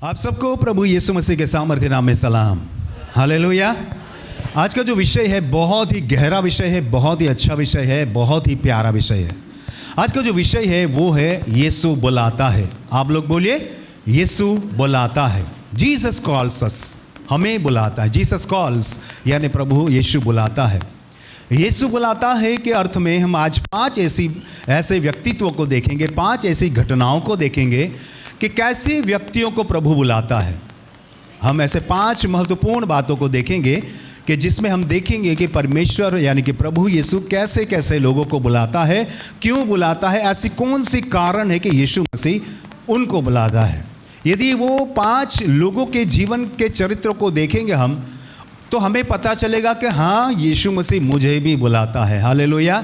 आप सबको प्रभु यीशु मसीह के सामर्थ्य नाम में सलाम। हालेलुया। आज का जो विषय है बहुत ही गहरा विषय है, बहुत ही अच्छा विषय है, बहुत ही प्यारा विषय है। आज का जो विषय है वो है यीशु बुलाता है। आप लोग बोलिए, यीशु बुलाता है। जीसस कॉल्स अस, हमें बुलाता है। जीसस कॉल्स यानी प्रभु यीशु बुलाता है। यीशु बुलाता है के अर्थ में हम आज 5 ऐसे व्यक्तित्व को देखेंगे, 5 ऐसी घटनाओं को देखेंगे कि कैसे व्यक्तियों को प्रभु बुलाता है। हम ऐसे 5 महत्वपूर्ण बातों को देखेंगे कि जिसमें हम देखेंगे कि परमेश्वर यानी कि प्रभु यीशु कैसे कैसे लोगों को बुलाता है, क्यों बुलाता है, ऐसी कौन सी कारण है कि यीशु मसीह उनको बुलाता है। यदि वो 5 लोगों के जीवन के चरित्र को देखेंगे हम, तो हमें पता चलेगा कि हाँ, यीशु मसीह मुझे भी बुलाता है। हालेलुया।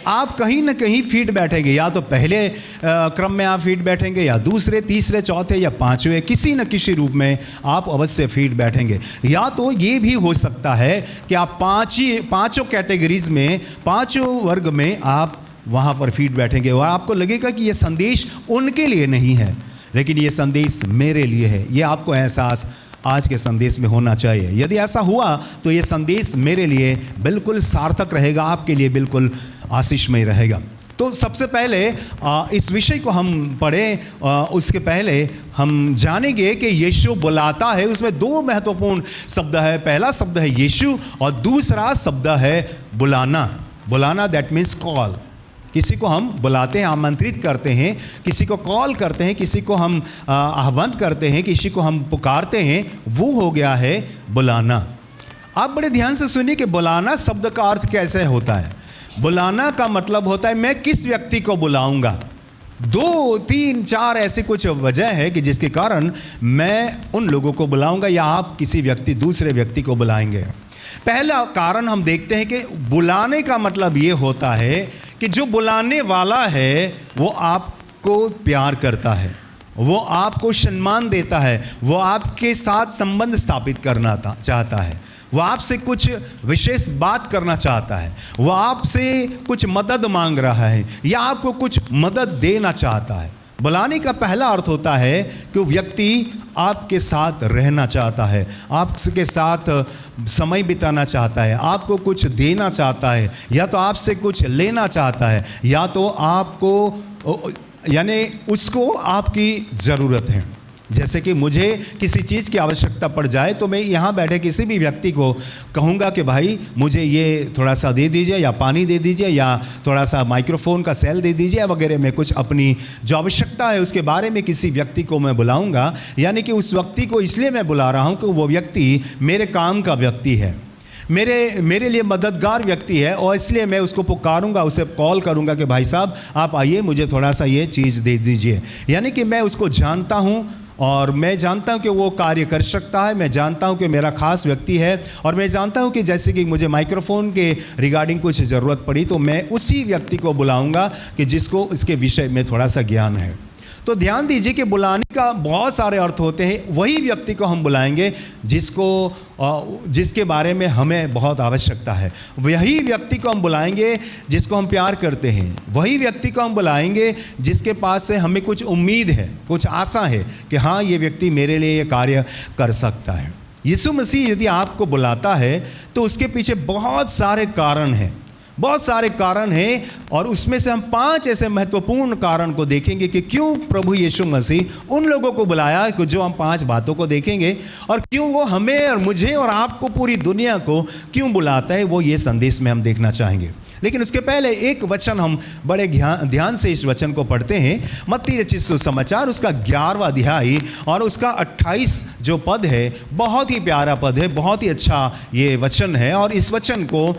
आप कहीं ना कहीं फिट बैठेंगे, या तो पहले क्रम में आप फिट बैठेंगे, या दूसरे, तीसरे, चौथे या 5वें, किसी न किसी रूप में आप अवश्य फिट बैठेंगे। या तो ये भी हो सकता है कि आप पांचों कैटेगरीज में, 5 वर्ग में आप वहाँ पर फिट बैठेंगे और आपको लगेगा कि ये संदेश उनके लिए नहीं है, लेकिन ये संदेश मेरे लिए है। ये आपको एहसास आज के संदेश में होना चाहिए। यदि ऐसा हुआ तो ये संदेश मेरे लिए बिल्कुल सार्थक रहेगा, आपके लिए बिल्कुल आशीषमय रहेगा। तो सबसे पहले इस विषय को हम पढ़ें, उसके पहले हम जानेंगे कि यीशु बुलाता है। उसमें 2 महत्वपूर्ण शब्द है। पहला शब्द है यीशु और दूसरा शब्द है बुलाना। बुलाना दैट मीन्स कॉल। किसी को हम बुलाते हैं, आमंत्रित करते हैं, किसी को कॉल करते हैं, किसी को हम आह्वान करते हैं, किसी को हम पुकारते हैं, वो हो गया है बुलाना। आप बड़े ध्यान से सुनिए कि बुलाना शब्द का अर्थ कैसे होता है। बुलाना का मतलब होता है मैं किस व्यक्ति को बुलाऊंगा। 2, 3, 4 ऐसी कुछ वजह है कि जिसके कारण मैं उन लोगों को बुलाऊंगा या आप किसी दूसरे व्यक्ति को बुलाएंगे। पहला कारण हम देखते हैं कि बुलाने का मतलब ये होता है कि जो बुलाने वाला है वो आपको प्यार करता है, वो आपको सम्मान देता है, वो आपके साथ संबंध स्थापित करना चाहता है, वो आपसे कुछ विशेष बात करना चाहता है, वो आपसे कुछ मदद मांग रहा है या आपको कुछ मदद देना चाहता है। बुलाने का पहला अर्थ होता है कि वो व्यक्ति आपके साथ रहना चाहता है, आपके साथ समय बिताना चाहता है, आपको कुछ देना चाहता है, या तो आपसे कुछ लेना चाहता है, या तो आपको यानी उसको आपकी ज़रूरत है। जैसे कि मुझे किसी चीज़ की आवश्यकता पड़ जाए तो मैं यहाँ बैठे किसी भी व्यक्ति को कहूँगा कि भाई मुझे ये थोड़ा सा दे दीजिए, या पानी दे दीजिए, या थोड़ा सा माइक्रोफोन का सेल दे दीजिए वगैरह। मैं कुछ अपनी जो आवश्यकता है उसके बारे में किसी व्यक्ति को मैं बुलाऊँगा, यानी कि उस व्यक्ति को इसलिए मैं बुला रहा हूँ कि वो व्यक्ति मेरे काम का व्यक्ति है, मेरे लिए मददगार व्यक्ति है, और इसलिए मैं उसको पुकारूंगा, उसे कॉल करूंगा कि भाई साहब आप आइए, मुझे थोड़ा सा ये चीज़ दे दीजिए। यानी कि मैं उसको जानता हूं और मैं जानता हूं कि वो कार्य कर सकता है, मैं जानता हूं कि मेरा खास व्यक्ति है, और मैं जानता हूं कि जैसे कि मुझे माइक्रोफोन के रिगार्डिंग कुछ ज़रूरत पड़ी तो मैं उसी व्यक्ति को बुलाऊंगा कि जिसको इसके विषय में थोड़ा सा ज्ञान है। तो ध्यान दीजिए कि बुलाने का बहुत सारे अर्थ होते हैं। वही व्यक्ति को हम बुलाएंगे जिसके बारे में हमें बहुत आवश्यकता है, वही व्यक्ति को हम बुलाएंगे जिसको हम प्यार करते हैं, वही व्यक्ति को हम बुलाएंगे जिसके पास से हमें कुछ उम्मीद है, कुछ आशा है कि हाँ, ये व्यक्ति मेरे लिए ये कार्य कर सकता है। यीशु मसीह यदि आपको बुलाता है तो उसके पीछे बहुत सारे कारण हैं, बहुत सारे कारण हैं, और उसमें से हम 5 ऐसे महत्वपूर्ण कारण को देखेंगे कि क्यों प्रभु यीशु मसीह उन लोगों को बुलाया, जो हम 5 बातों को देखेंगे, और क्यों वो हमें और मुझे और आपको, पूरी दुनिया को क्यों बुलाता है, वो ये संदेश में हम देखना चाहेंगे। लेकिन उसके पहले एक वचन हम बड़े ध्यान से इस वचन को पढ़ते हैं। मत्ती रचित सुसमाचार उसका 11वां अध्याय और उसका 28 जो पद है, बहुत ही प्यारा पद है, बहुत ही अच्छा ये वचन है। और इस वचन को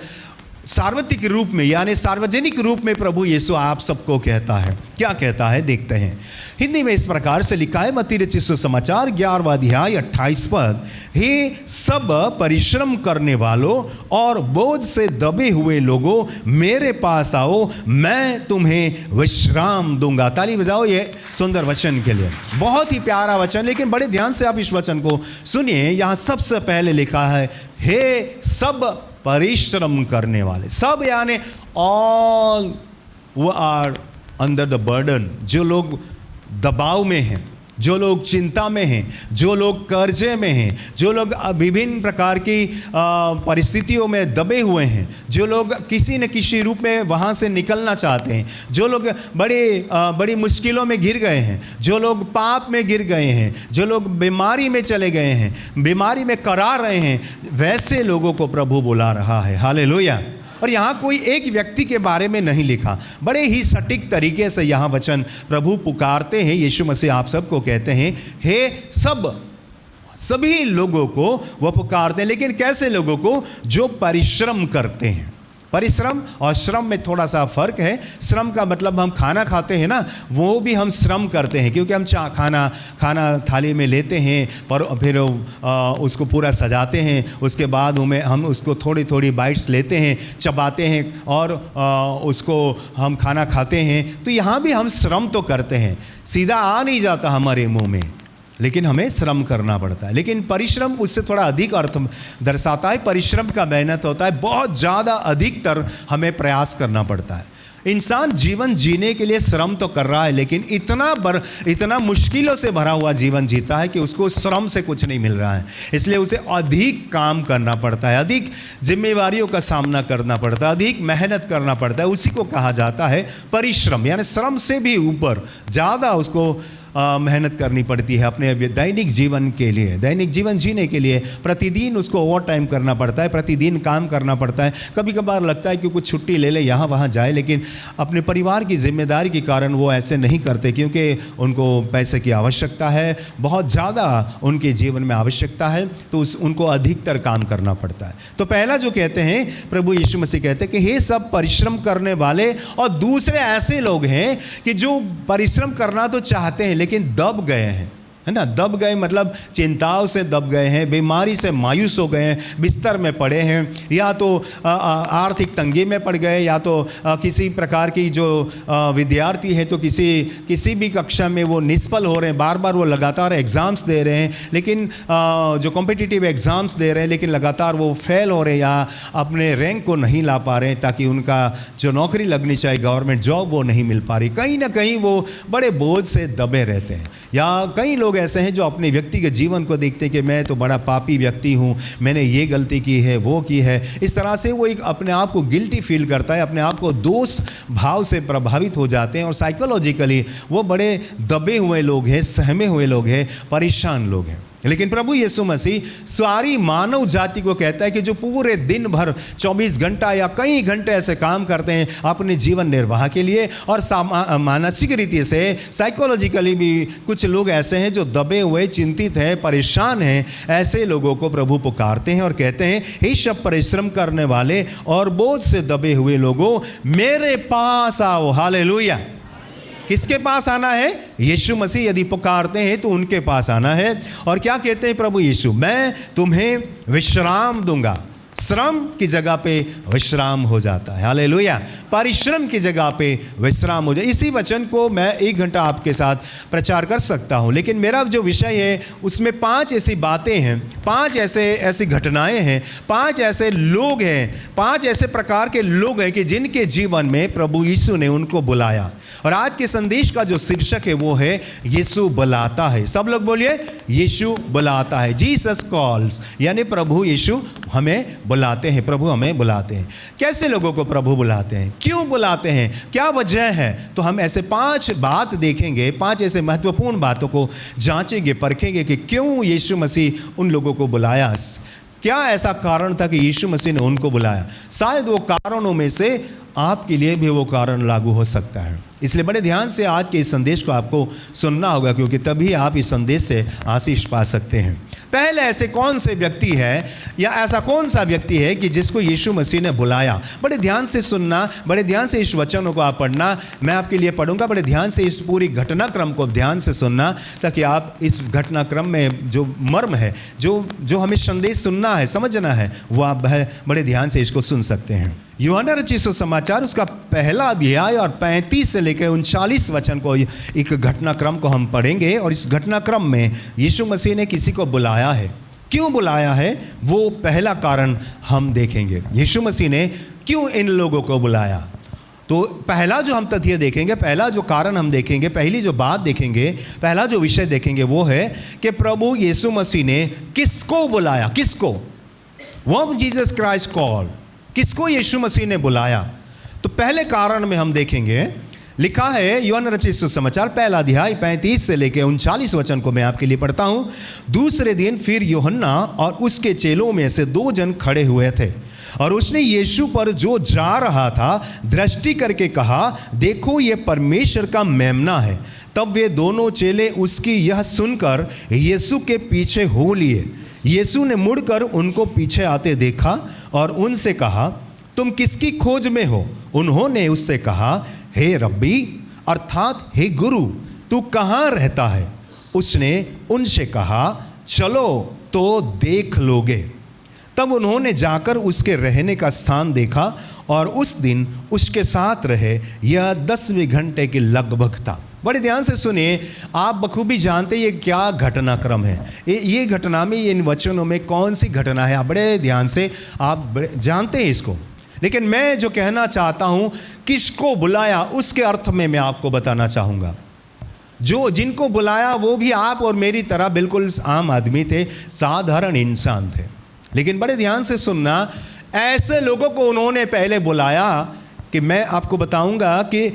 सार्वत्रिक रूप में यानी सार्वजनिक रूप में प्रभु यीशु आप सबको कहता है। क्या कहता है देखते हैं। हिंदी में इस प्रकार से लिखा है, मत्ती रचित सुसमाचार 11वां अध्याय 28 पद, हे सब परिश्रम करने वालों और बोझ से दबे हुए लोगों, मेरे पास आओ, मैं तुम्हें विश्राम दूंगा। ताली बजाओ ये सुंदर वचन के लिए। बहुत ही प्यारा वचन, लेकिन बड़े ध्यान से आप इस वचन को सुनिए। यहाँ सबसे पहले लिखा है, हे सब परिश्रम करने वाले। सब यानी ऑल वो आर अंडर द बर्डन, जो लोग दबाव में हैं, जो लोग चिंता में हैं, जो लोग कर्जे में हैं, जो लोग विभिन्न प्रकार की परिस्थितियों में दबे हुए हैं, जो लोग किसी न किसी रूप में वहाँ से निकलना चाहते हैं, जो लोग बड़ी मुश्किलों में गिर गए हैं, जो लोग पाप में गिर गए हैं, जो लोग बीमारी में चले गए हैं, बीमारी में करार रहे हैं, वैसे लोगों को प्रभु बुला रहा है। हालेलुया। और यहाँ कोई एक व्यक्ति के बारे में नहीं लिखा, बड़े ही सटीक तरीके से यहाँ वचन प्रभु पुकारते हैं। यीशु मसीह आप सबको कहते हैं, हे सभी लोगों को वो पुकारते हैं, लेकिन कैसे लोगों को? जो परिश्रम करते हैं। परिश्रम और श्रम में थोड़ा सा फर्क है। श्रम का मतलब हम खाना खाते हैं ना, वो भी हम श्रम करते हैं, क्योंकि हम खाना थाली में लेते हैं, पर फिर उसको पूरा सजाते हैं, उसके बाद हम उसको थोड़ी थोड़ी बाइट्स लेते हैं, चबाते हैं और उसको हम खाना खाते हैं। तो यहाँ भी हम श्रम तो करते हैं, सीधा आ नहीं जाता हमारे मुंह में, लेकिन हमें श्रम करना पड़ता है। लेकिन परिश्रम उससे थोड़ा अधिक अर्थ दर्शाता है। परिश्रम का मेहनत होता है, बहुत ज़्यादा अधिकतर हमें प्रयास करना पड़ता है। इंसान जीवन जीने के लिए श्रम तो कर रहा है, लेकिन इतना मुश्किलों से भरा हुआ जीवन जीता है कि उसको श्रम से कुछ नहीं मिल रहा है। इसलिए उसे अधिक काम करना पड़ता है, अधिक जिम्मेवारियों का सामना करना पड़ता है, अधिक मेहनत करना पड़ता है। उसी को कहा जाता है परिश्रम, यानी श्रम से भी ऊपर ज़्यादा उसको मेहनत करनी पड़ती है अपने दैनिक जीवन के लिए, दैनिक जीवन जीने के लिए। प्रतिदिन उसको ओवर टाइम करना पड़ता है, प्रतिदिन काम करना पड़ता है। कभी कभार लगता है कि कुछ छुट्टी ले ले, यहाँ वहाँ जाए, लेकिन अपने परिवार की जिम्मेदारी के कारण वो ऐसे नहीं करते, क्योंकि उनको पैसे की आवश्यकता है, बहुत ज़्यादा उनके जीवन में आवश्यकता है, तो उनको अधिकतर काम करना पड़ता है। तो पहला जो कहते हैं, प्रभु यीशु मसीह कहते हैं कि हे सब परिश्रम करने वाले, और दूसरे ऐसे लोग हैं कि जो परिश्रम करना तो चाहते हैं लेकिन दब गए हैं, है ना। दब गए मतलब चिंताओं से दब गए हैं, बीमारी से मायूस हो गए हैं, बिस्तर में पड़े हैं, या तो आर्थिक तंगी में पड़ गए, या तो किसी प्रकार की जो विद्यार्थी है तो किसी भी कक्षा में वो निष्फल हो रहे हैं, बार बार वो लगातार एग्ज़ाम्स दे रहे हैं, लेकिन जो कॉम्पिटिटिव एग्ज़ाम्स दे रहे हैं, लेकिन लगातार वो फेल हो रहे हैं, या अपने रैंक को नहीं ला पा रहे हैं, ताकि उनका जो नौकरी लगनी चाहिए गवर्नमेंट जॉब वो नहीं मिल पा रही। कहीं ना कहीं वो बड़े बोझ से दबे रहते हैं। या कई लोग ऐसे हैं जो अपने व्यक्तिगत जीवन को देखते हैं कि मैं तो बड़ा पापी व्यक्ति हूँ, मैंने ये गलती की है, वो की है। इस तरह से वो एक अपने आप को गिल्टी फील करता है, अपने आप को दोष भाव से प्रभावित हो जाते हैं, और साइकोलॉजिकली वो बड़े दबे हुए लोग हैं, सहमे हुए लोग हैं, परेशान लोग हैं। लेकिन प्रभु यीशु मसीह सारी मानव जाति को कहता है कि जो पूरे दिन भर 24 घंटा या कई घंटे ऐसे काम करते हैं अपने जीवन निर्वाह के लिए, और मानसिक रीति से साइकोलॉजिकली भी कुछ लोग ऐसे हैं जो दबे हुए, चिंतित हैं, परेशान हैं, ऐसे लोगों को प्रभु पुकारते हैं और कहते हैं, हे सब परिश्रम करने वाले और बोझ से दबे हुए लोगों, मेरे पास आओ। हालेलुया। किसके पास आना है? यीशु मसीह यदि पुकारते हैं तो उनके पास आना है। और क्या कहते हैं प्रभु यीशु? मैं तुम्हें विश्राम दूंगा। श्रम की जगह पे विश्राम हो जाता है। हालेलुया। परिश्रम की जगह पे विश्राम हो जाए। इसी वचन को मैं 1 घंटा आपके साथ प्रचार कर सकता हूँ, लेकिन मेरा जो विषय है उसमें 5 ऐसी बातें हैं, 5 ऐसी घटनाएं हैं, 5 ऐसे लोग हैं, 5 ऐसे प्रकार के लोग हैं कि जिनके जीवन में प्रभु यीशु ने उनको बुलाया। और आज के संदेश का जो शीर्षक है वो है यीशु बुलाता है। सब लोग बोलिए, यीशु बुलाता है। जीसस कॉल्स, यानी प्रभु यीशु हमें बुलाते हैं, प्रभु हमें बुलाते हैं। कैसे लोगों को प्रभु बुलाते हैं, क्यों बुलाते हैं, क्या वजह है? तो हम ऐसे 5 बात देखेंगे, 5 ऐसे महत्वपूर्ण बातों को जांचेंगे, परखेंगे कि क्यों यीशु मसीह उन लोगों को बुलाया। क्या ऐसा कारण था कि यीशु मसीह ने उनको बुलाया? शायद वो कारणों में से आपके लिए भी वो कारण लागू हो सकता है। इसलिए बड़े ध्यान से आज के इस संदेश को आपको सुनना होगा, क्योंकि तभी आप इस संदेश से आशीष पा सकते हैं। पहले ऐसे कौन से व्यक्ति है, या ऐसा कौन सा व्यक्ति है कि जिसको यीशु मसीह ने बुलाया? बड़े ध्यान से सुनना, बड़े ध्यान से इस वचनों को आप पढ़ना। मैं आपके लिए पढ़ूंगा, बड़े ध्यान से इस पूरी घटनाक्रम को ध्यान से सुनना, ताकि आप इस घटनाक्रम में जो मर्म है, जो हमें संदेश सुनना है, समझना है, वो आप बड़े ध्यान से इसको सुन सकते हैं। यूहन्ना रचित सुसमाचार उसका पहला अध्याय और 35 से लेकर 39 वचन को, एक घटनाक्रम को हम पढ़ेंगे। और इस घटनाक्रम में यीशु मसीह ने किसी को बुलाया है। क्यों बुलाया है वो पहला कारण हम देखेंगे। यीशु मसीह ने क्यों इन लोगों को बुलाया? तो पहला जो हम तथ्य देखेंगे, पहला जो कारण हम देखेंगे, पहली जो बात देखेंगे, पहला जो विषय देखेंगे वो है कि प्रभु यीशु मसीह ने किसको बुलाया, किसको, व्हॉम जीसस क्राइस्ट कॉल, किसको यीशु मसीह ने बुलाया। तो पहले कारण में हम देखेंगे, लिखा है यूहन्ना रचित सुसमाचार पहला अध्याय 35 से लेकर 39 वचन को मैं आपके लिए पढ़ता हूँ। दूसरे दिन फिर यूहन्ना और उसके चेलों में से 2 जन खड़े हुए थे और उसने यीशु पर जो जा रहा था दृष्टि करके कहा, देखो ये परमेश्वर का मेमना है। तब वे दोनों चेले उसकी यह सुनकर यीशु के पीछे हो लिए। यीशु ने मुड़कर उनको पीछे आते देखा और उनसे कहा, तुम किसकी खोज में हो? उन्होंने उससे कहा, हे रब्बी, अर्थात हे गुरु, तू कहाँ रहता है? उसने उनसे कहा, चलो तो देख लोगे। तब उन्होंने जाकर उसके रहने का स्थान देखा और उस दिन उसके साथ रहे। यह 10वें घंटे के लगभग था। बड़े ध्यान से सुनिए, आप बखूबी जानते ये क्या घटनाक्रम है, ये घटना में, इन वचनों में कौन सी घटना है, आप बड़े ध्यान से आप जानते हैं इसको। लेकिन मैं जो कहना चाहता हूँ, किसको बुलाया, उसके अर्थ में मैं आपको बताना चाहूँगा। जो जिनको बुलाया वो भी आप और मेरी तरह बिल्कुल आम आदमी थे, साधारण इंसान थे। लेकिन बड़े ध्यान से सुनना, ऐसे लोगों को उन्होंने पहले बुलाया कि मैं आपको बताऊंगा कि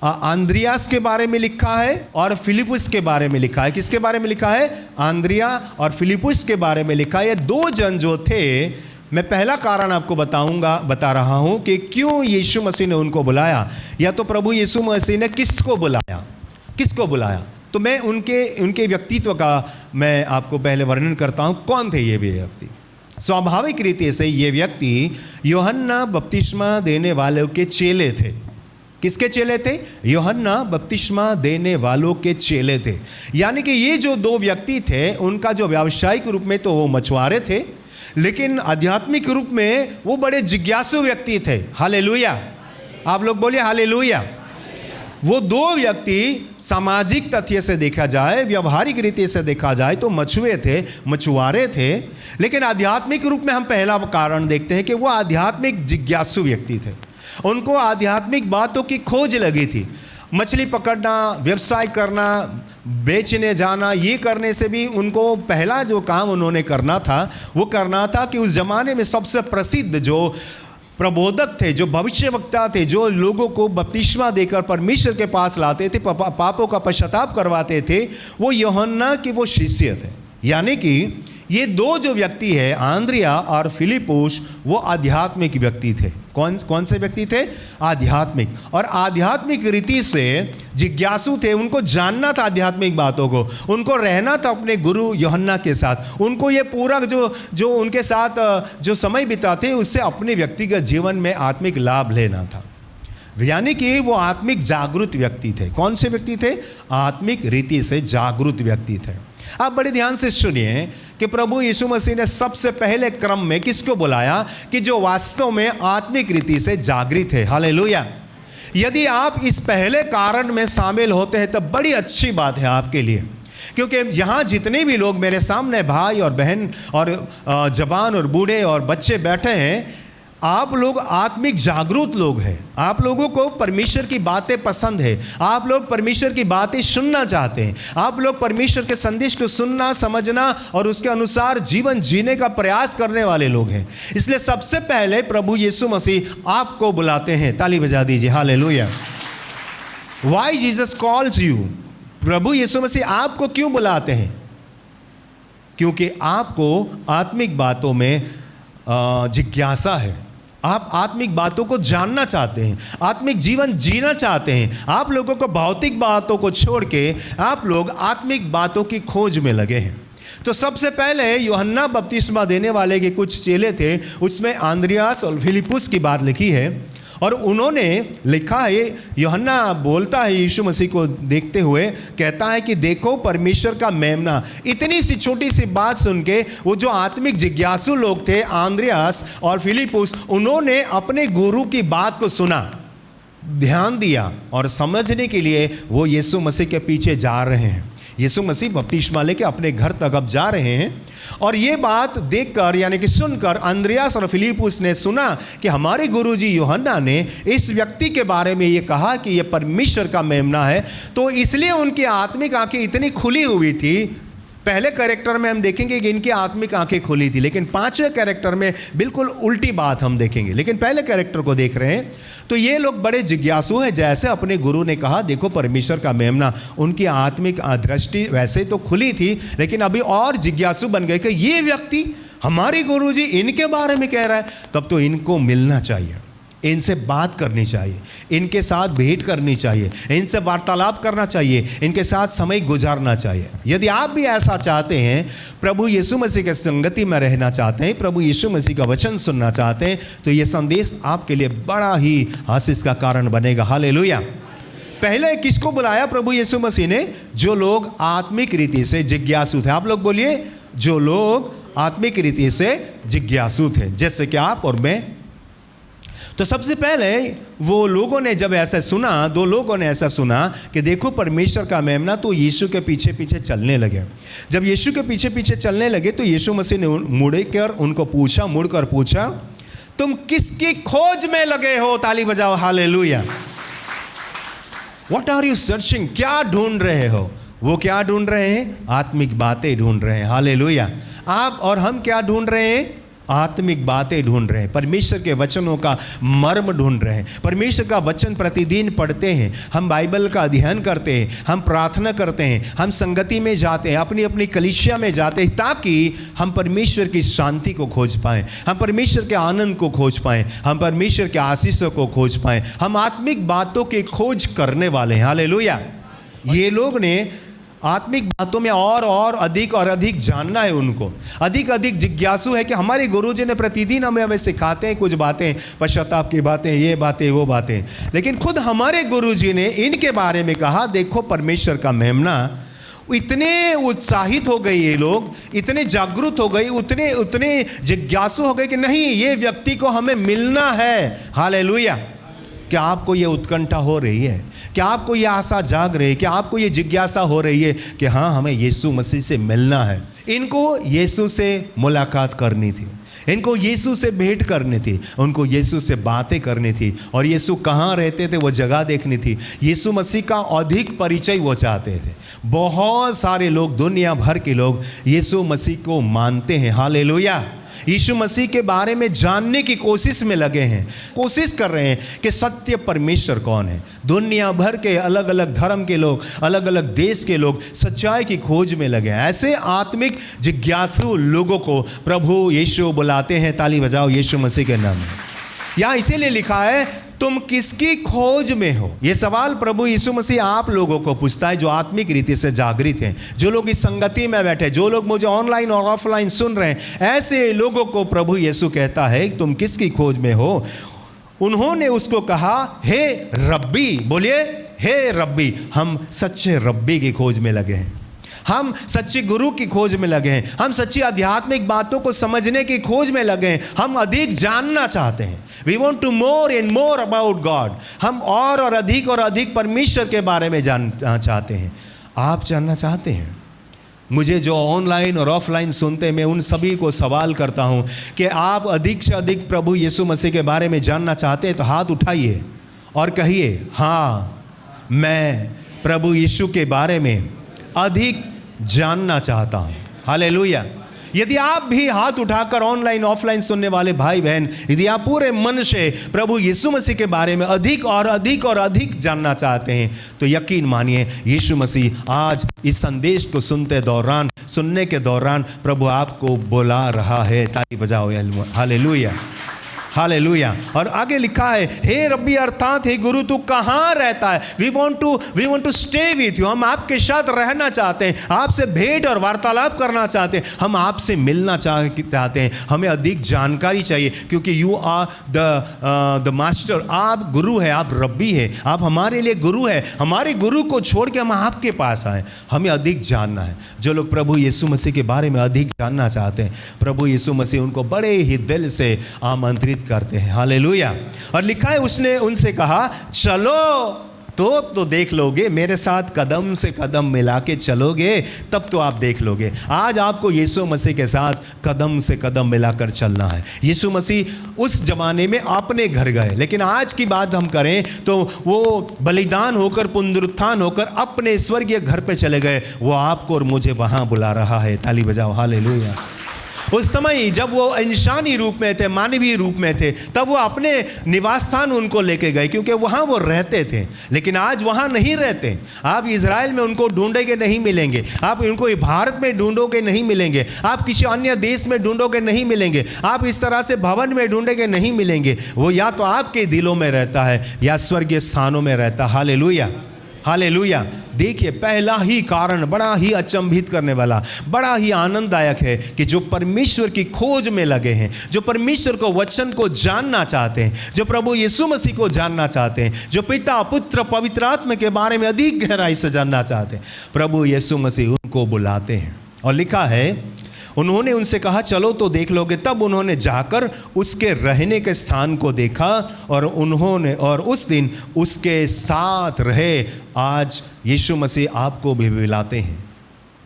आंद्रियास के बारे में लिखा है और फिलिपुस के बारे में लिखा है। किसके बारे में लिखा है? आंद्रिया और फिलिपुस के बारे में लिखा है। ये 2 जन जो थे, मैं पहला कारण आपको बता रहा हूं कि क्यों यीशु मसीह ने उनको बुलाया, या तो प्रभु यीशु मसीह ने किसको बुलाया। तो मैं उनके व्यक्तित्व का मैं आपको पहले वर्णन करता हूं। कौन थे ये व्यक्ति? स्वाभाविक रीति से ये व्यक्ति यूहन्ना बपतिस्मा देने वालों के चेले थे। किसके चेले थे? यूहन्ना बपतिस्मा देने वालों के चेले थे। यानी कि ये जो 2 व्यक्ति थे, उनका जो व्यावसायिक रूप में तो वो मछुआरे थे, लेकिन आध्यात्मिक रूप में वो बड़े जिज्ञासु व्यक्ति थे। हालेलुया, आप लोग बोलिए हालेलुया। वो 2 व्यक्ति सामाजिक तथ्य से देखा जाए, व्यवहारिक रीति से देखा जाए तो मछुआरे थे, लेकिन आध्यात्मिक रूप में हम पहला कारण देखते हैं कि वो आध्यात्मिक जिज्ञासु व्यक्ति थे। उनको आध्यात्मिक बातों की खोज लगी थी। मछली पकड़ना, व्यवसाय करना, बेचने जाना, ये करने से भी उनको पहला जो काम उन्होंने करना था वो करना था कि उस ज़माने में सबसे प्रसिद्ध जो प्रबोधक थे, जो भविष्यवक्ता थे, जो लोगों को बपतिस्मा देकर परमेश्वर के पास लाते थे, पापों का पश्चाताप करवाते थे, वो यूहन्ना के वो शिष्य थे। यानी कि ये 2 जो व्यक्ति है, आंद्रिया और फिलिपुस, वो आध्यात्मिक व्यक्ति थे। कौन से व्यक्ति थे? आध्यात्मिक, और आध्यात्मिक रीति से जिज्ञासु थे। उनको जानना था आध्यात्मिक बातों को, उनको रहना था अपने गुरु यूहन्ना के साथ। उनको ये पूरा जो उनके साथ जो समय बिताते उससे अपने व्यक्तिगत जीवन में आत्मिक लाभ लेना था। यानी कि वो आत्मिक जागरूक व्यक्ति थे। कौन से व्यक्ति थे? आत्मिक रीति से जागरूक व्यक्ति थे। आप बड़े ध्यान से सुनिए कि प्रभु यीशु मसीह ने सबसे पहले क्रम में किसको बुलाया? कि जो वास्तव में आत्मिक रीति से जागृत है। हालेलुया। यदि आप इस पहले कारण में शामिल होते हैं तब बड़ी अच्छी बात है आपके लिए, क्योंकि यहाँ जितने भी लोग मेरे सामने भाई और बहन और जवान और बूढ़े और बच्चे बैठे हैं, आप लोग आत्मिक जागरूक लोग हैं। आप लोगों को परमेश्वर की बातें पसंद है, आप लोग परमेश्वर की बातें सुनना चाहते हैं, आप लोग परमेश्वर के संदेश को सुनना, समझना और उसके अनुसार जीवन जीने का प्रयास करने वाले लोग हैं। इसलिए सबसे पहले प्रभु यीशु मसीह आपको बुलाते हैं। ताली बजा दीजिए, hallelujah. Why Jesus calls you? प्रभु यीशु मसीह आपको क्यों बुलाते हैं? क्योंकि आपको आत्मिक बातों में जिज्ञासा है। आप आत्मिक बातों को जानना चाहते हैं, आत्मिक जीवन जीना चाहते हैं। आप लोगों को भौतिक बातों को छोड़ के आप लोग आत्मिक बातों की खोज में लगे हैं। तो सबसे पहले यूहन्ना बपतिस्मा देने वाले के कुछ चेले थे, उसमें आंद्रियास और फिलिपुस की बात लिखी है। और उन्होंने लिखा है, यूहन्ना बोलता है यीशु मसीह को देखते हुए, कहता है कि देखो परमेश्वर का मेमना। इतनी सी छोटी सी बात सुन के वो जो आत्मिक जिज्ञासु लोग थे, आंद्रियास और फिलिपुस, उन्होंने अपने गुरु की बात को सुना, ध्यान दिया और समझने के लिए वो यीशु मसीह के पीछे जा रहे हैं। यीशु मसीह बपतिस्मा लेके अपने घर तक अब जा रहे हैं और ये बात देखकर यानी कि सुनकर अंद्रयास और फिलिप्पुस ने सुना कि हमारे गुरुजी यूहन्ना ने इस व्यक्ति के बारे में ये कहा कि ये परमेश्वर का मेमना है, तो इसलिए उनकी आत्मिक आंखें इतनी खुली हुई थी। पहले कैरेक्टर में हम देखेंगे कि इनकी आत्मिक आंखें खुली थी, लेकिन पांचवें कैरेक्टर में बिल्कुल उल्टी बात हम देखेंगे। लेकिन पहले कैरेक्टर को देख रहे हैं तो ये लोग बड़े जिज्ञासु हैं। जैसे अपने गुरु ने कहा, देखो परमेश्वर का मेमना, उनकी आत्मिक दृष्टि वैसे तो खुली थी, लेकिन अभी और जिज्ञासु बन गए कि ये व्यक्ति हमारे गुरुजी इनके बारे में कह रहा है, तब तो इनको मिलना चाहिए, इनसे बात करनी चाहिए, इनके साथ भेंट करनी चाहिए, इनसे वार्तालाप करना चाहिए, इनके साथ समय गुजारना चाहिए। यदि आप भी ऐसा चाहते हैं, प्रभु यीशु मसीह के संगति में रहना चाहते हैं, प्रभु यीशु मसीह का वचन सुनना चाहते हैं, तो ये संदेश आपके लिए बड़ा ही आशीष का कारण बनेगा। हालेलुया। पहले किसको बुलाया प्रभु यीशु मसीह ने? जो लोग आत्मिक रीति से जिज्ञासु थे। आप लोग बोलिए, जो लोग आत्मिक रीति से जिज्ञासु थे, जैसे कि आप और मैं। तो सबसे पहले वो लोगों ने जब ऐसा सुना, दो लोगों ने ऐसा सुना कि देखो परमेश्वर का मेमना, तो यीशु के पीछे पीछे चलने लगे। जब यीशु के पीछे पीछे चलने लगे तो यीशु मसीह ने मुड़कर उनको पूछा, मुड़कर पूछा, तुम किसकी खोज में लगे हो? ताली बजाओ, hallelujah. What are you searching? क्या ढूंढ रहे हो? वो क्या ढूंढ रहे हैं? आत्मिक बातें ढूंढ रहे हैं। हालेलुया। आप और हम क्या ढूंढ रहे हैं? आत्मिक बातें ढूंढ रहे हैं, परमेश्वर के वचनों का मर्म ढूंढ रहे हैं। परमेश्वर का वचन प्रतिदिन पढ़ते हैं, हम बाइबल का अध्ययन करते हैं, हम प्रार्थना करते हैं, हम संगति में जाते हैं, अपनी अपनी कलीसिया में जाते हैं, ताकि हम परमेश्वर की शांति को खोज पाएं, हम परमेश्वर के आनंद को खोज पाएं, हम परमेश्वर के आशीषों को खोज पाएं। हम आत्मिक बातों की खोज करने वाले हैं। हालेलुया। ये लोग ने आत्मिक बातों में और अधिक जानना है, उनको अधिक जिज्ञासु है कि हमारे गुरुजी ने प्रतिदिन हमें सिखाते हैं कुछ बातें, पश्चाताप की बातें, ये बातें, वो बातें, लेकिन खुद हमारे गुरुजी ने इनके बारे में कहा, देखो परमेश्वर का मेमना। इतने उत्साहित हो गए ये लोग, इतने जागरूक हो गए, उतने जिज्ञासु हो गए कि नहीं, ये व्यक्ति को हमें मिलना है। हालेलुया। क्या आपको ये उत्कंठा हो रही है? क्या आपको ये आशा जाग रही है? क्या आपको ये जिज्ञासा हो रही है कि हाँ, हमें यीशु मसीह से मिलना है? इनको यीशु से मुलाकात करनी थी, इनको यीशु से भेंट करनी थी, उनको यीशु से बातें करनी थी, और यीशु कहाँ रहते थे वो जगह देखनी थी। यीशु मसीह का अधिक परिचय वो चाहते थे। बहुत सारे लोग, दुनिया भर के लोग यीशु मसीह को मानते हैं। हालेलुया। यीशु मसीह के बारे में जानने की कोशिश में लगे हैं, कोशिश कर रहे हैं कि सत्य परमेश्वर कौन है। दुनिया भर के अलग अलग धर्म के लोग, अलग अलग देश के लोग सच्चाई की खोज में लगे हैं। ऐसे आत्मिक जिज्ञासु लोगों को प्रभु यीशु बुलाते हैं। ताली बजाओ यीशु मसीह के नाम में। यहाँ इसीलिए लिखा है, तुम किसकी खोज में हो? ये सवाल प्रभु यीशु मसीह आप लोगों को पूछता है, जो आत्मिक रीति से जागृत हैं, जो लोग इस संगति में बैठे, जो लोग मुझे ऑनलाइन और ऑफलाइन सुन रहे हैं, ऐसे लोगों को प्रभु यीशु कहता है, तुम किसकी खोज में हो? उन्होंने उसको कहा, हे रब्बी। बोलिए, हे रब्बी। हम सच्चे रब्बी की खोज में लगे हैं, हम सच्चे गुरु की खोज में लगे हैं, हम सच्ची आध्यात्मिक बातों को समझने की खोज में लगे हैं। हम अधिक जानना चाहते हैं। We want to more and more about God. हम और अधिक परमेश्वर के बारे में जानना चाहते हैं। आप जानना चाहते हैं? मुझे जो ऑनलाइन और ऑफलाइन सुनते हैं, मैं उन सभी को सवाल करता हूं कि आप अधिक से अधिक प्रभु यीशु मसीह के बारे में जानना चाहते हैं तो हाथ उठाइए और कहिए, हाँ, मैं प्रभु यीशु के बारे में अधिक जानना चाहता हूं। हालेलुया। यदि आप भी हाथ उठाकर ऑनलाइन ऑफलाइन सुनने वाले भाई बहन, यदि आप पूरे मन से प्रभु यीशु मसीह के बारे में अधिक और अधिक जानना चाहते हैं, तो यकीन मानिए यीशु मसीह आज इस संदेश को सुनने के दौरान प्रभु आपको बुला रहा है। ताली बजाओ, हालेलुया, हालेलुया। और आगे लिखा है, हे रब्बी अर्थात हे गुरु, तू कहाँ रहता है? We want to stay with you. हम आपके साथ रहना चाहते हैं, आपसे भेंट और वार्तालाप करना चाहते हैं, हम आपसे मिलना चाहते हैं। हमें अधिक जानकारी चाहिए, क्योंकि यू आर द मास्टर। आप गुरु है, आप रब्बी है, आप हमारे लिए गुरु है। हमारे गुरु को छोड़ के हम आपके पास आए, हमें अधिक जानना है। जो लोग प्रभु यीशु मसीह के बारे में अधिक जानना चाहते हैं, प्रभु यीशु मसीह उनको बड़े ही दिल से आमंत्रित करते हैं। हालेलुया। और लिखा है, उसने उनसे कहा, चलो तो देख लोगे, मेरे साथ कदम से कदम मिला के चलोगे तब तो आप देख लोगे। आज आपको यीशु मसीह के साथ कदम से कदम मिलाकर चलना है। यीशु मसीह उस जमाने में अपने घर गए, लेकिन आज की बात हम करें तो वो बलिदान होकर पुनरुत्थान होकर अपने स्वर्गीय घर पे चले गए। वो आपको और मुझे वहां बुला रहा है। ताली बजाओ, हालेलुया। उस समय जब वो इंसानी रूप में थे, मानवीय रूप में थे, तब वो अपने निवास स्थान उनको लेके गए क्योंकि वहाँ वो रहते थे। लेकिन आज वहाँ नहीं रहते। आप इजराइल में उनको ढूंढोगे नहीं मिलेंगे, आप उनको भारत में ढूंढोगे नहीं मिलेंगे, आप किसी अन्य देश में ढूंढोगे नहीं मिलेंगे, आप इस तरह से भवन में ढूंढोगे नहीं मिलेंगे। वो या तो आपके दिलों में रहता है या स्वर्गीय स्थानों में रहता है। Hallelujah, hallelujah. देखिए, पहला ही कारण बड़ा ही अचंभित करने वाला, बड़ा ही आनंददायक है कि जो परमेश्वर की खोज में लगे हैं, जो परमेश्वर को वचन को जानना चाहते हैं, जो प्रभु यीशु मसीह को जानना चाहते हैं, जो पिता पुत्र पवित्र आत्मा के बारे में अधिक गहराई से जानना चाहते हैं, प्रभु यीशु मसीह उनको बुलाते हैं। और लिखा है, उन्होंने उनसे कहा चलो तो देख लोगे। तब उन्होंने जाकर उसके रहने के स्थान को देखा और उस दिन उसके साथ रहे। आज यीशु मसीह आपको भी बुलाते हैं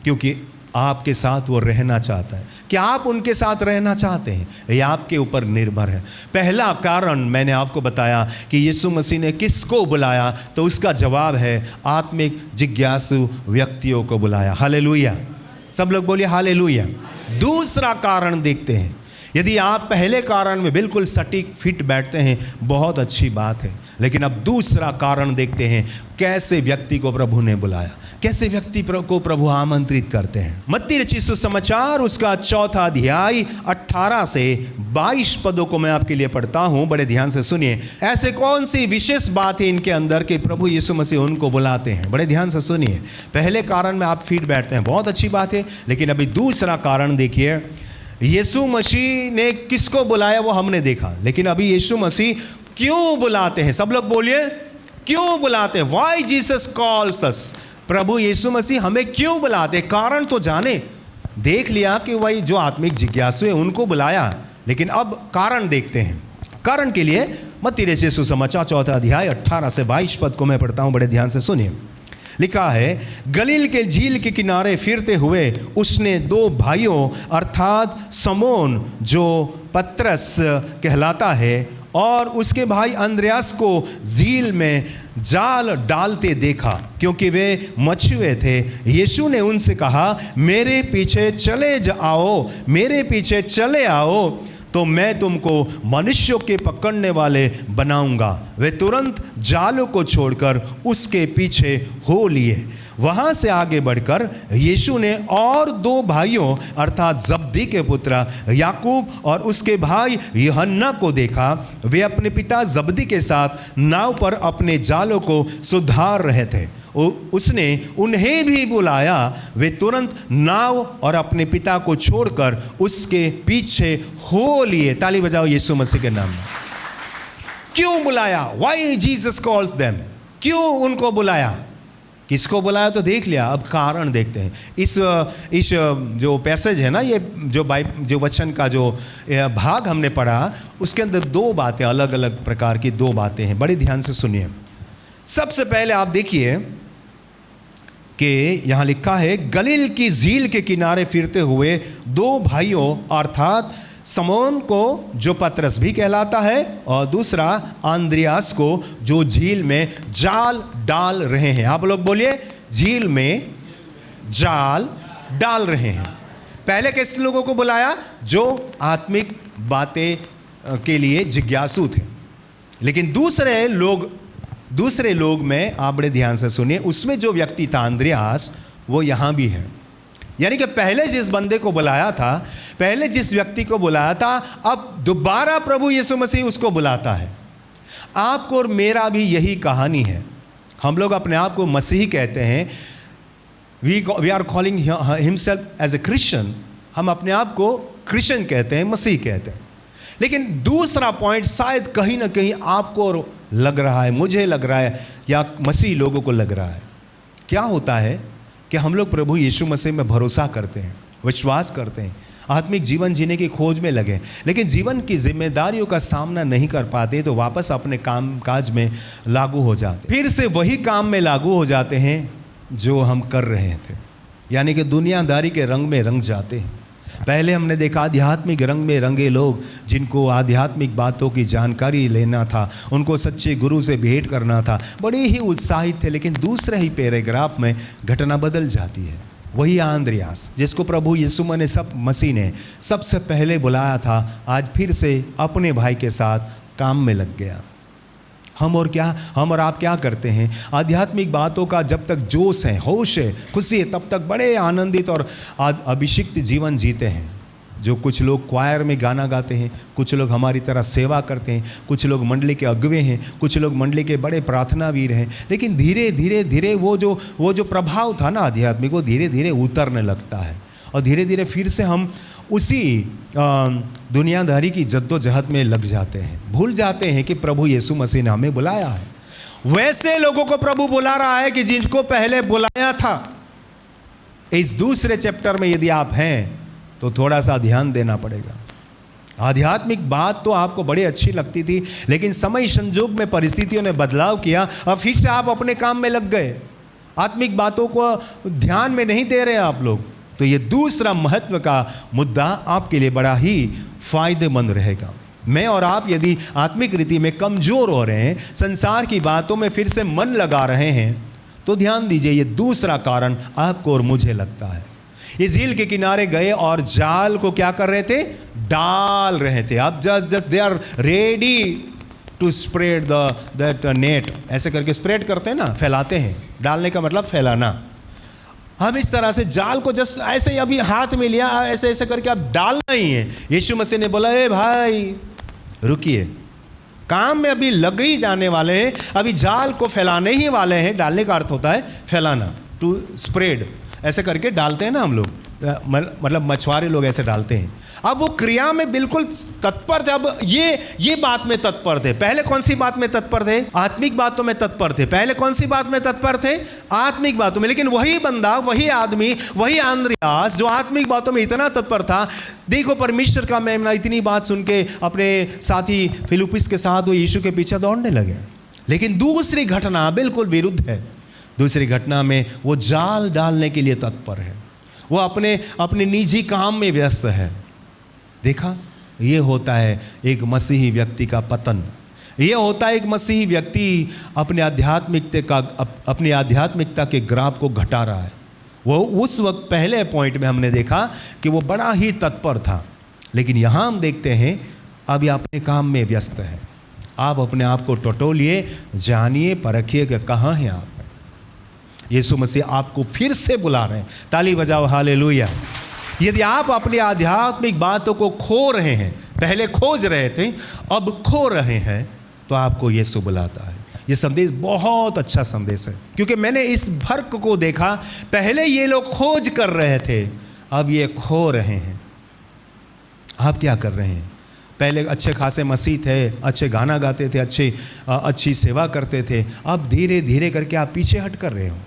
क्योंकि आपके साथ वो रहना चाहता है। क्या आप उनके साथ रहना चाहते हैं? ये आपके ऊपर निर्भर है। पहला कारण मैंने आपको बताया कि यीशु मसीह ने किसको बुलाया, तो उसका जवाब है आत्मिक जिज्ञासु व्यक्तियों को बुलाया। हालेलुया, सब लोग बोलिए हालेलुया। दूसरा कारण देखते हैं। यदि आप पहले कारण में बिल्कुल सटीक फिट बैठते हैं, बहुत अच्छी बात है, लेकिन अब दूसरा कारण देखते हैं, कैसे व्यक्ति को प्रभु ने बुलाया, कैसे व्यक्ति को प्रभु आमंत्रित करते हैं। मत्ती रचित सुसमाचार उसका 4 अध्याय 18 से 22 पदों को मैं आपके लिए पढ़ता हूं, बड़े ध्यान से सुनिए। ऐसे कौन सी विशेष बात है इनके अंदर कि प्रभु यीशु मसीह उनको बुलाते हैं? बड़े ध्यान से सुनिए। पहले कारण में आप फिट बैठते हैं, बहुत अच्छी बात है, लेकिन अभी दूसरा कारण देखिए। यीशु मसीह ने किसको बुलाया वो हमने देखा, लेकिन अभी यीशु मसीह क्यों बुलाते हैं? सब लोग बोलिए, क्यों बुलाते हैं? Why Jesus calls us? प्रभु यीशु मसीह हमें क्यों बुलाते? कारण तो जाने। देख लिया कि वही जो आत्मिक जिज्ञासु है उनको बुलाया, लेकिन अब कारण देखते हैं। कारण के लिए मत्ती रचित सुसमाचार 4 अध्याय 18 से 22 पद को मैं पढ़ता हूं, बड़े ध्यान से सुनिए। लिखा है, गलील के झील के किनारे फिरते हुए उसने 2 भाइयों अर्थात समोन जो पतरस कहलाता है और उसके भाई अंद्रयास को झील में जाल डालते देखा, क्योंकि वे मछुए थे। यीशु ने उनसे कहा, मेरे पीछे चले आओ, मेरे पीछे चले आओ, तो मैं तुमको मनुष्यों के पकड़ने वाले बनाऊंगा। वे तुरंत जालों को छोड़कर उसके पीछे हो लिए। वहाँ से आगे बढ़कर यीशु ने और 2 भाइयों अर्थात जब्दी के पुत्र याकूब और उसके भाई यूहन्ना को देखा। वे अपने पिता जब्दी के साथ नाव पर अपने जालों को सुधार रहे थे। उसने उन्हें भी बुलाया। वे तुरंत नाव और अपने पिता को छोड़कर उसके पीछे हो लिए। ताली बजाओ यीशु मसीह के नाम में। क्यों बुलाया? Why Jesus calls them? क्यों उनको बुलाया? किसको बुलाया तो देख लिया, अब कारण देखते हैं। इस जो पैसेज है ना, ये जो वचन का जो भाग हमने पढ़ा, उसके अंदर 2 बातें, अलग अलग प्रकार की 2 बातें हैं। बड़े ध्यान से सुनिए। सबसे पहले आप देखिए कि यहाँ लिखा है, गलील की झील के किनारे फिरते हुए 2 भाइयों अर्थात समोन को जो पतरस भी कहलाता है और दूसरा अंद्रयास को जो झील में जाल डाल रहे हैं। आप लोग बोलिए, झील में जाल डाल रहे हैं। पहले किस लोगों को बुलाया? जो आत्मिक बातें के लिए जिज्ञासु थे। लेकिन दूसरे लोग में आप बड़े ध्यान से सुनिए, उसमें जो व्यक्ति था अंद्रयास, वो यहाँ भी है। यानी कि पहले जिस बंदे को बुलाया था, पहले जिस व्यक्ति को बुलाया था, अब दोबारा प्रभु यीशु मसीह उसको बुलाता है। आपको और मेरा भी यही कहानी है। हम लोग अपने आप को मसीही कहते हैं, we are calling himself as a Christian. हम अपने आप को क्रिश्चियन कहते हैं, मसीह कहते हैं। लेकिन दूसरा पॉइंट शायद कहीं ना कहीं आपको लग रहा है, मुझे लग रहा है, या मसीह लोगों को लग रहा है। क्या होता है कि हम लोग प्रभु यीशु मसीह में भरोसा करते हैं, विश्वास करते हैं, आत्मिक जीवन जीने की खोज में लगे, लेकिन जीवन की जिम्मेदारियों का सामना नहीं कर पाते तो वापस अपने काम काज में लागू हो जाते, फिर से वही काम में लागू हो जाते हैं जो हम कर रहे थे, यानी कि दुनियादारी के रंग में रंग जाते हैं। पहले हमने देखा आध्यात्मिक रंग में रंगे लोग, जिनको आध्यात्मिक बातों की जानकारी लेना था, उनको सच्चे गुरु से भेंट करना था, बड़े ही उत्साहित थे। लेकिन दूसरे ही पैराग्राफ में घटना बदल जाती है। वही आंद्रियास जिसको प्रभु यीशु मसीह ने सबसे पहले बुलाया था, आज फिर से अपने भाई के साथ काम में लग गया। हम और आप क्या करते हैं? आध्यात्मिक बातों का जब तक जोश है, होश है, खुशी है, तब तक बड़े आनंदित और अभिषिक्त जीवन जीते हैं। जो कुछ लोग क्वायर में गाना गाते हैं, कुछ लोग हमारी तरह सेवा करते हैं, कुछ लोग मंडली के अगुवे हैं, कुछ लोग मंडली के बड़े प्रार्थनावीर हैं, लेकिन धीरे धीरे वो जो प्रभाव था ना आध्यात्मिक, वो धीरे धीरे उतरने लगता है और धीरे धीरे फिर से हम उसी दुनियादारी की जद्दोजहद में लग जाते हैं। भूल जाते हैं कि प्रभु यीशु मसीह ने हमें बुलाया है। वैसे लोगों को प्रभु बुला रहा है कि जिनको पहले बुलाया था। इस दूसरे चैप्टर में यदि आप हैं तो थोड़ा सा ध्यान देना पड़ेगा। आध्यात्मिक बात तो आपको बड़ी अच्छी लगती थी, लेकिन समय संजोग में परिस्थितियों ने बदलाव किया और फिर से आप अपने काम में लग गए। आत्मिक बातों को ध्यान में नहीं दे रहे आप लोग। तो ये दूसरा महत्व का मुद्दा आपके लिए बड़ा ही फायदेमंद रहेगा। मैं और आप यदि आत्मिक रीति में कमज़ोर हो रहे हैं, संसार की बातों में फिर से मन लगा रहे हैं, तो ध्यान दीजिए, ये दूसरा कारण आपको और मुझे लगता है। ये झील के किनारे गए और जाल को क्या कर रहे थे? डाल रहे थे। अब just they are ready to spread that net. ऐसे करके स्प्रेड करते हैं ना, फैलाते हैं। डालने का मतलब फैलाना। हम इस तरह से जाल को जस्ट ऐसे ही अभी हाथ में लिया, ऐसे ऐसे करके अब डालना ही है। यीशु मसीह ने बोला, ए भाई रुकिए, काम में अभी लग ही जाने वाले हैं, अभी जाल को फैलाने ही वाले हैं। डालने का अर्थ होता है फैलाना, टू स्प्रेड। ऐसे करके डालते हैं ना हम लोग, मतलब मछुआरे लोग ऐसे डालते हैं। अब वो क्रिया में बिल्कुल तत्पर थे। अब ये बात में तत्पर थे। पहले कौन सी बात में तत्पर थे? आत्मिक बातों में तत्पर थे। पहले कौन सी बात में तत्पर थे? आत्मिक बातों में। लेकिन वही बंदा, वही आदमी, वही आंद्रियास जो आत्मिक बातों में इतना तत्पर था, देखो परमेश्वर का मेमना इतनी बात सुन के अपने साथी फिलिप्पुस के साथ वो यीशु के पीछे दौड़ने लगे। लेकिन दूसरी घटना बिल्कुल विरुद्ध है। दूसरी घटना में वो जाल डालने के लिए तत्पर है, वो अपने निजी काम में व्यस्त है। देखा, ये होता है एक मसीही व्यक्ति का पतन। ये होता है एक मसीही व्यक्ति अपने आध्यात्मिकता के ग्राफ को घटा रहा है। वो उस वक्त पहले पॉइंट में हमने देखा कि वो बड़ा ही तत्पर था, लेकिन यहाँ हम देखते हैं अब ये अपने काम में व्यस्त है। आप अपने आप को टटोलिए, जानिए, परखिए कि कहाँ हैं आप। यीशु मसीह आपको फिर से बुला रहे हैं। ताली बजाओ, हालेलुया। यदि आप अपनी आध्यात्मिक बातों को खो रहे हैं, पहले खोज रहे थे, अब खो रहे हैं, तो आपको यीशु बुलाता है। ये संदेश बहुत अच्छा संदेश है, क्योंकि मैंने इस फर्क को देखा। पहले ये लोग खोज कर रहे थे, अब ये खो रहे हैं। आप क्या कर रहे हैं? पहले अच्छे खासे मसीह थे, अच्छे गाना गाते थे, अच्छी सेवा करते थे। अब धीरे धीरे करके आप पीछे हट कर रहे हो।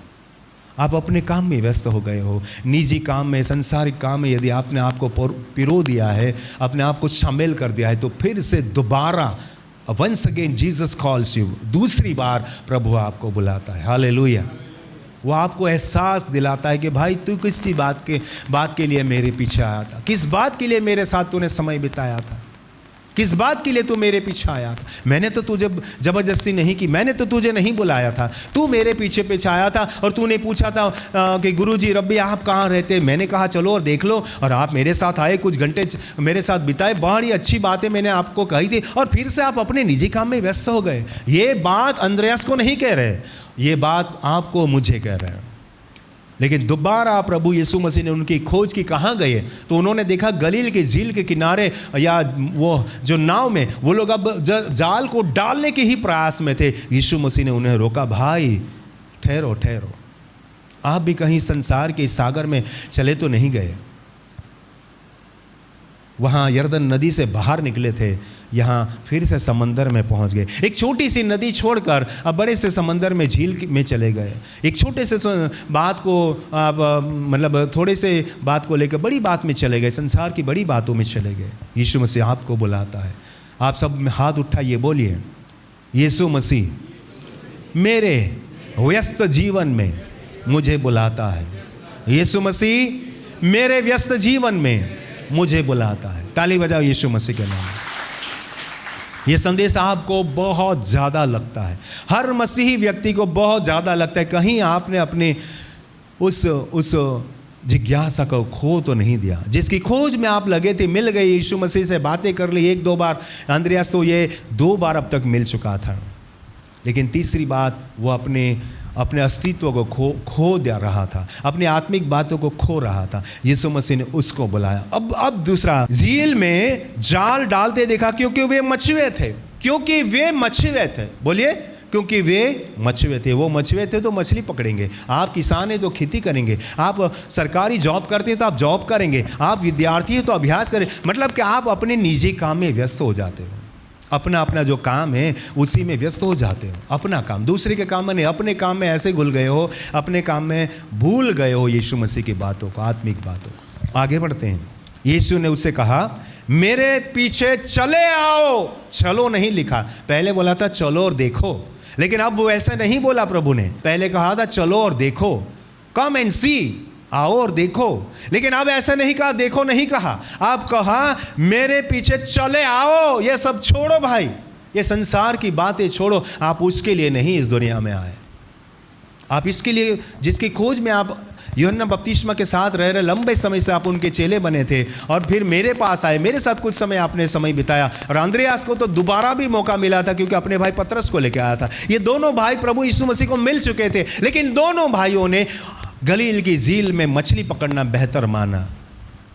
आप अपने काम में व्यस्त हो गए हो, निजी काम में, संसारिक काम में। यदि आपने आपको पिरो दिया है, अपने आप को शामिल कर दिया है, तो फिर से दोबारा once again Jesus calls you. दूसरी बार प्रभु आपको बुलाता है। हालेलुया। वो आपको एहसास दिलाता है कि भाई तू किस बात के लिए मेरे पीछे आया था, किस बात के लिए मेरे साथ तूने समय बिताया था, किस बात के लिए तू मेरे पीछे आया था। मैंने तो तुझे ज़बरदस्ती नहीं की, मैंने तो तुझे नहीं बुलाया था, तू मेरे पीछे आया था और तूने पूछा था कि गुरुजी रब्बी आप कहाँ रहते। मैंने कहा चलो और देख लो, और आप मेरे साथ आए, कुछ घंटे मेरे साथ बिताए, बड़ी अच्छी बातें मैंने आपको कही थी, और फिर से आप अपने निजी काम में व्यस्त हो गए। ये बात अंद्रयास को नहीं कह रहे, ये बात आपको मुझे कह रहे हैं। लेकिन दोबारा प्रभु यीशु मसीह ने उनकी खोज की, कहाँ गए, तो उन्होंने देखा गलील के झील के किनारे, या वो जो नाव में वो लोग अब जाल को डालने के ही प्रयास में थे। यीशु मसीह ने उन्हें रोका, भाई ठहरो ठहरो, आप भी कहीं संसार के सागर में चले तो नहीं गए। वहाँ यरदन नदी से बाहर निकले थे, यहाँ फिर से समंदर में पहुँच गए। एक छोटी सी नदी छोड़कर अब बड़े से समंदर में, झील में चले गए। एक छोटे से बात को अब मतलब थोड़े से बात को लेकर बड़ी बात में चले गए, संसार की बड़ी बातों में चले गए। यीशु मसीह आपको बुलाता है। आप सब हाथ उठाइए, बोलिए, यीशु मसीह मेरे व्यस्त जीवन में मुझे बुलाता है। यीशु मसीह मेरे व्यस्त जीवन में मुझे बुलाता है। ताली बजाओ यीशु मसीह के नाम। ये संदेश आपको बहुत ज़्यादा लगता है, हर मसीही व्यक्ति को बहुत ज़्यादा लगता है। कहीं आपने अपने उस जिज्ञासा को खो तो नहीं दिया, जिसकी खोज में आप लगे थे। मिल गई, यीशु मसीह से बातें कर ली 1-2 बार। अंद्रयास तो ये 2 बार अब तक मिल चुका था, लेकिन तीसरी बात वो अपने अस्तित्व को खो दे रहा था, अपनी आत्मिक बातों को खो रहा था। यीशु मसीह ने उसको बुलाया। अब दूसरा, झील में जाल डालते देखा, क्योंकि वे मछुए थे। क्योंकि वे मछुए थे, बोलिए, क्योंकि वे मछुए थे। वो मछुए थे तो मछली पकड़ेंगे। आप किसान हैं तो खेती करेंगे, आप सरकारी जॉब करते हैं तो आप जॉब करेंगे, आप विद्यार्थी हैं तो अभ्यास करें। मतलब कि आप अपने निजी काम में व्यस्त हो जाते हो, अपना जो काम है उसी में व्यस्त हो जाते हो। अपना काम, दूसरे के काम में नहीं, अपने काम में ऐसे घुल गए हो, अपने काम में भूल गए हो यीशु मसीह की बातों को, आत्मिक बातों को। आगे बढ़ते हैं। यीशु ने उससे कहा, मेरे पीछे चले आओ। चलो नहीं लिखा, पहले बोला था चलो और देखो, लेकिन अब वो ऐसा नहीं बोला प्रभु ने। पहले कहा था चलो और देखो, कम एंड सी, आओ और देखो। लेकिन अब ऐसा नहीं कहा, देखो नहीं कहा, आप कहा मेरे पीछे चले आओ। ये सब छोड़ो भाई, ये संसार की बातें छोड़ो। आप उसके लिए नहीं इस दुनिया में आए, आप इसके लिए जिसकी खोज में आप यूहन्ना बपतिस्मा के साथ रह रहे, लंबे समय से आप उनके चेले बने थे, और फिर मेरे पास आए, मेरे साथ कुछ समय आपने समय बिताया। और अंद्रयास को तो दोबारा भी मौका मिला था, क्योंकि अपने भाई पतरस को लेकर आया था। ये दोनों भाई प्रभु यीशु मसीह को मिल चुके थे, लेकिन दोनों भाइयों ने गलील की झील में मछली पकड़ना बेहतर माना,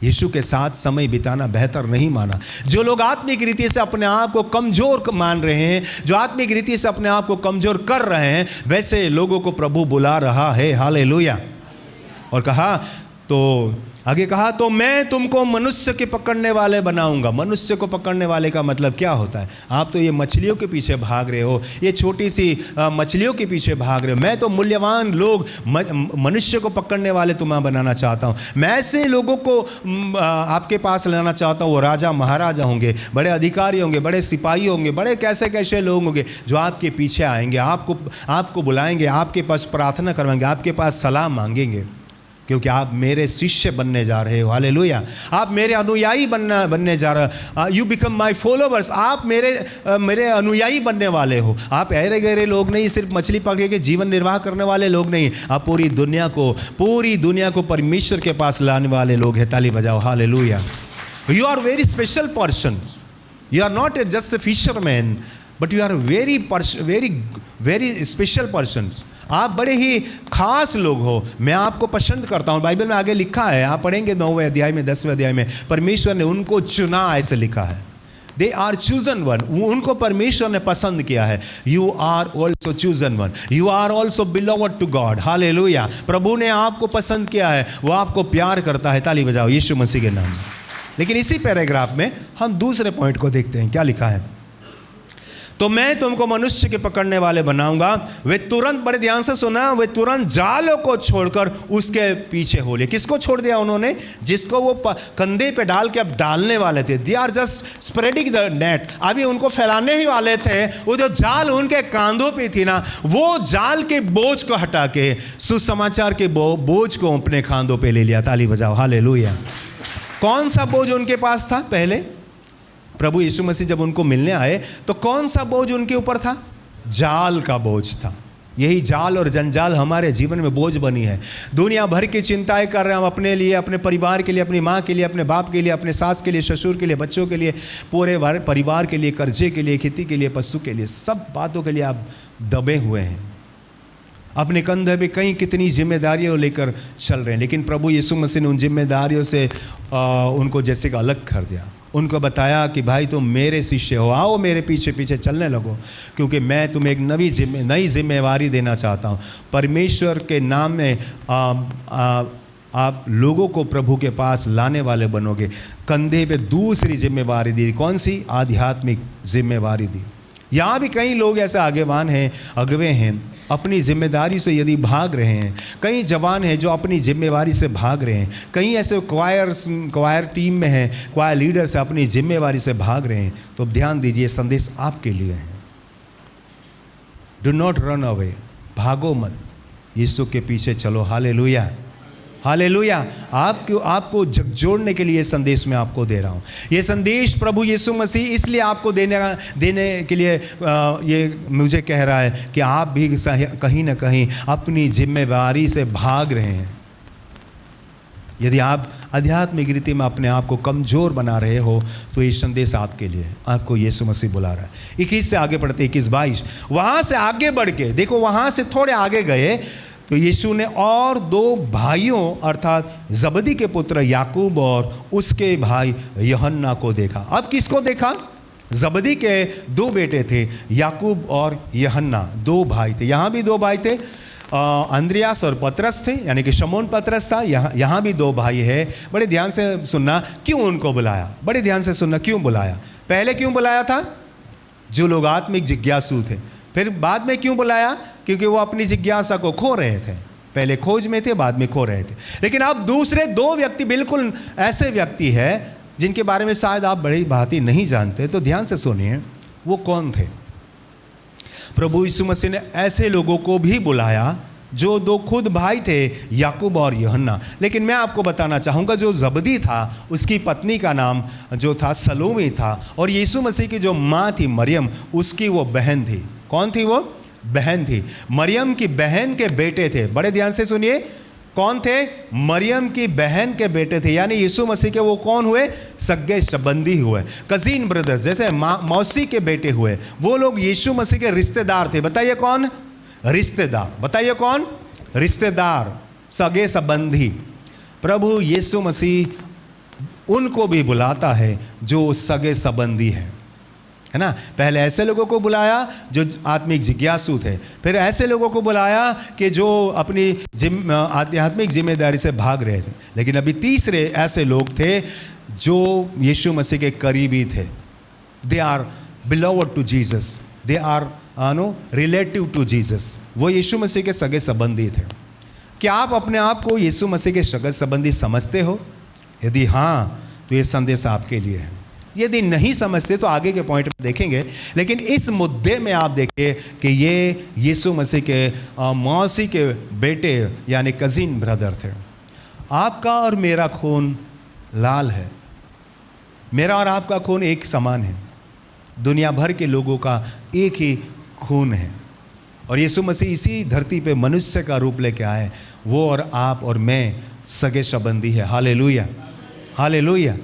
यीशु के साथ समय बिताना बेहतर नहीं माना। जो लोग आत्मिक रीति से अपने आप को कमज़ोर मान रहे हैं, जो आत्मिक रीति से अपने आप को कमज़ोर कर रहे हैं, वैसे लोगों को प्रभु बुला रहा है। हालेलुया। और कहा, तो आगे कहा, तो मैं तुमको मनुष्य के पकड़ने वाले बनाऊंगा। मनुष्य को पकड़ने वाले का मतलब क्या होता है? आप तो ये मछलियों के पीछे भाग रहे हो, ये छोटी सी मछलियों के पीछे भाग रहे हो। मैं तो मूल्यवान लोग, मनुष्य को पकड़ने वाले तुम्हें बनाना चाहता हूँ। मैं ऐसे लोगों को आपके पास लाना चाहता हूँ। वो राजा महाराजा होंगे, बड़े अधिकारी होंगे, बड़े सिपाही होंगे, बड़े कैसे कैसे लोग होंगे, जो आपके पीछे आएंगे, आपको बुलाएंगे, आपके पास प्रार्थना करवाएंगे, आपके पास सलाह मांगेंगे, क्योंकि आप मेरे शिष्य बनने जा रहे हो। हालेलुया। आप मेरे अनुयायी बनने जा रहे हो। You become my followers. आप मेरे अनुयायी बनने वाले हो। आप ऐरे गहरे लोग नहीं, सिर्फ मछली पकड़ के जीवन निर्वाह करने वाले लोग नहीं, आप पूरी दुनिया को परमेश्वर के पास लाने वाले लोग हैं। ताली बजाओ। Hallelujah. You are very special person. You are not just a fisherman, but you are very special persons. आप बड़े ही खास लोग हो, मैं आपको पसंद करता हूँ। बाइबल में आगे लिखा है, आप पढ़ेंगे 9वें अध्याय में, 10वें अध्याय में, परमेश्वर ने उनको चुना, ऐसे लिखा है। दे आर चूजन वन, उनको परमेश्वर ने पसंद किया है। You are also chosen one, you are also beloved to God. Hallelujah. प्रभु ने आपको पसंद किया है, वो आपको प्यार करता है। ताली बजाओ यीशु मसीह के नाम। लेकिन इसी पैराग्राफ में हम दूसरे पॉइंट को देखते हैं, क्या लिखा है? तो मैं तुमको मनुष्य के पकड़ने वाले बनाऊंगा। वे तुरंत, बड़े ध्यान से सुना, वे तुरंत जालों को छोड़कर उसके पीछे हो लिए। किसको छोड़ दिया उन्होंने? जिसको वो कंधे पे डाल के अब डालने वाले थे। They are just spreading the net. अभी उनको फैलाने ही वाले थे। वो जो जाल उनके कांधों पे थी ना, वो जाल के बोझ को हटा के सुसमाचार के बोझ को अपने कांधों पे ले लिया। ताली बजाओ। हालेलुया। कौन सा बोझ उनके पास था? पहले प्रभु यीशु मसीह जब उनको मिलने आए तो कौन सा बोझ उनके ऊपर था? जाल का बोझ था। यही जाल और जंजाल हमारे जीवन में बोझ बनी है। दुनिया भर की चिंताएं कर रहे हैं हम अपने लिए, अपने परिवार के लिए, अपनी माँ के लिए, अपने बाप के लिए, अपने सास के लिए, ससुर के लिए, बच्चों के लिए, पूरे परिवार के लिए, कर्जे के लिए, खेती के लिए, पशु के लिए, सब बातों के लिए आप दबे हुए हैं। अपने कंधे पे कई कितनी जिम्मेदारियों लेकर चल रहे हैं, लेकिन प्रभु यीशु मसीह ने उन जिम्मेदारियों से उनको जैसे का अलग कर दिया। उनको बताया कि भाई तुम मेरे शिष्य हो, आओ मेरे पीछे पीछे चलने लगो, क्योंकि मैं तुम्हें एक नई जिम्मेवारी देना चाहता हूँ। परमेश्वर के नाम में आप लोगों को प्रभु के पास लाने वाले बनोगे। कंधे पे दूसरी जिम्मेवारी दी, कौन सी? आध्यात्मिक जिम्मेवारी दी। यहाँ भी कई लोग ऐसे अगवे हैं, अपनी जिम्मेदारी से यदि भाग रहे हैं। कई जवान हैं जो अपनी जिम्मेवारी से भाग रहे हैं। कई ऐसे क्वायर टीम में हैं, क्वायर लीडर से अपनी जिम्मेवारी से भाग रहे हैं। तो ध्यान दीजिए, संदेश आपके लिए है। डू नॉट रन अवे, भागो मत, यीशु के पीछे चलो। Hallelujah, hallelujah. आपको झकझोरने के लिए ये संदेश मैं आपको दे रहा हूँ। ये संदेश प्रभु यीशु मसीह इसलिए आपको देने के लिए ये मुझे कह रहा है कि आप भी कहीं ना कहीं अपनी जिम्मेवारी से भाग रहे हैं। यदि आप आध्यात्मिक रीति में अपने आप को कमज़ोर बना रहे हो तो ये संदेश आपके लिए, आपको यीशु मसीह बुला रहा है। 21 से आगे पढ़ते, 21-22। वहाँ से आगे बढ़ के देखो, वहाँ से थोड़े आगे गए तो यीशु ने और 2 भाइयों अर्थात जबदी के पुत्र याकूब और उसके भाई यूहन्ना को देखा। अब किसको देखा? जबदी के 2 बेटे थे, याकूब और यूहन्ना, 2 भाई थे। यहाँ भी 2 भाई थे, अंद्रियास और पतरस थे, यानी कि शमौन पतरस था। यहाँ भी 2 भाई है। बड़े ध्यान से सुनना क्यों उनको बुलाया, बड़े ध्यान से सुनना क्यों बुलाया। पहले क्यों बुलाया था? जो लोग आत्मिक जिज्ञासु थे। फिर बाद में क्यों बुलाया? क्योंकि वो अपनी जिज्ञासा को खो रहे थे। पहले खोज में थे, बाद में खो रहे थे। लेकिन अब दूसरे 2 व्यक्ति बिल्कुल ऐसे व्यक्ति हैं जिनके बारे में शायद आप बड़ी भांति नहीं जानते। तो ध्यान से सुनिए, वो कौन थे? प्रभु यीशु मसीह ने ऐसे लोगों को भी बुलाया जो 2 खुद भाई थे, याकूब और यूहन्ना। लेकिन मैं आपको बताना चाहूँगा, जो जबदी था उसकी पत्नी का नाम जो था सलोमी था, और यीशु मसीह की जो माँ थी मरियम, उसकी वो बहन थी। कौन थी वो? बहन थी। मरियम की बहन के बेटे थे। बड़े ध्यान से सुनिए, कौन थे? मरियम की बहन के बेटे थे। यानी यीशु मसीह के वो कौन हुए? सगे संबंधी हुए, कजिन ब्रदर्स, जैसे मौसी के बेटे हुए। वो लोग यीशु मसीह के रिश्तेदार थे। बताइए कौन? रिश्तेदार। बताइए कौन? रिश्तेदार, सगे संबंधी। प्रभु यीशु मसीह उनको भी बुलाता है जो सगे संबंधी है ना। पहले ऐसे लोगों को बुलाया जो आत्मिक जिज्ञासु थे, फिर ऐसे लोगों को बुलाया कि जो अपनी आध्यात्मिक जिम्मेदारी से भाग रहे थे। लेकिन अभी तीसरे ऐसे लोग थे जो यीशु मसीह के करीबी थे। They are beloved to Jesus, they are relative to Jesus. वो यीशु मसीह के सगे संबंधी थे। क्या आप अपने आप को यीशु मसीह के सगे संबंधी समझते हो? यदि हाँ, तो ये संदेश आपके लिए है। यदि नहीं समझते तो आगे के पॉइंट में देखेंगे। लेकिन इस मुद्दे में आप देखिए कि ये यीशु मसीह के मौसी के बेटे यानी कजिन ब्रदर थे। आपका और मेरा खून लाल है, मेरा और आपका खून एक समान है। दुनिया भर के लोगों का एक ही खून है, और यीशु मसीह इसी धरती पे मनुष्य का रूप लेके आए। वो और आप और मैं सगे संबंधी है। Hallelujah, hallelujah.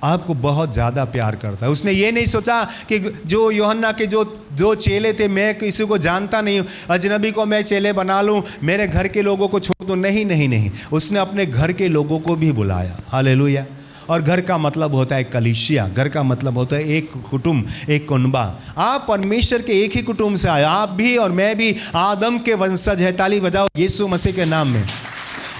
आपको बहुत ज़्यादा प्यार करता है। उसने ये नहीं सोचा कि जो यूहन्ना के जो 2 चेले थे, मैं किसी को जानता नहीं हूँ, अजनबी को मैं चेले बना लूँ, मेरे घर के लोगों को छोड़ दूँ। नहीं नहीं नहीं, उसने अपने घर के लोगों को भी बुलाया। हालेलुया। और घर का मतलब होता है कलीसिया, घर का मतलब होता है एक कुटुंब, एक कुनबा। आप परमेश्वर के एक ही कुटुंब से आए, आप भी और मैं भी आदम के वंशज है। ताली बजाओ यीशु मसीह के नाम में।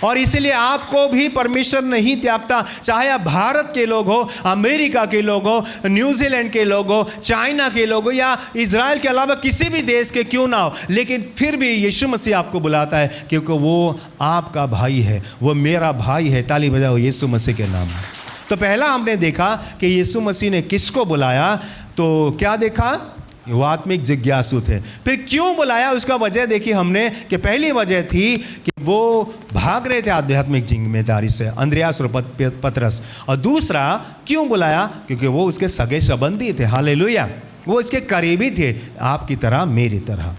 और इसीलिए आपको भी परमेश्वर नहीं त्यागता, चाहे आप भारत के लोग हो, अमेरिका के लोग हो, न्यूजीलैंड के लोग हो, चाइना के लोग हो, या इजराइल के अलावा किसी भी देश के क्यों ना हो, लेकिन फिर भी यीशु मसीह आपको बुलाता है क्योंकि वो आपका भाई है, वो मेरा भाई है। ताली बजाओ यीशु मसीह के नाम में। तो पहला हमने देखा कि यीशु मसीह ने किसको बुलाया, तो क्या देखा? वो आत्मिक जिज्ञासु थे। फिर क्यों बुलाया, उसका वजह देखी हमने कि पहली वजह थी कि वो भाग रहे थे आध्यात्मिक जिम्मेदारी से, अंद्रियास और पतरस। और दूसरा क्यों बुलाया? क्योंकि वो उसके सगे संबंधी थे। हालेलुया। वो इसके करीबी थे, आपकी तरह मेरी तरह।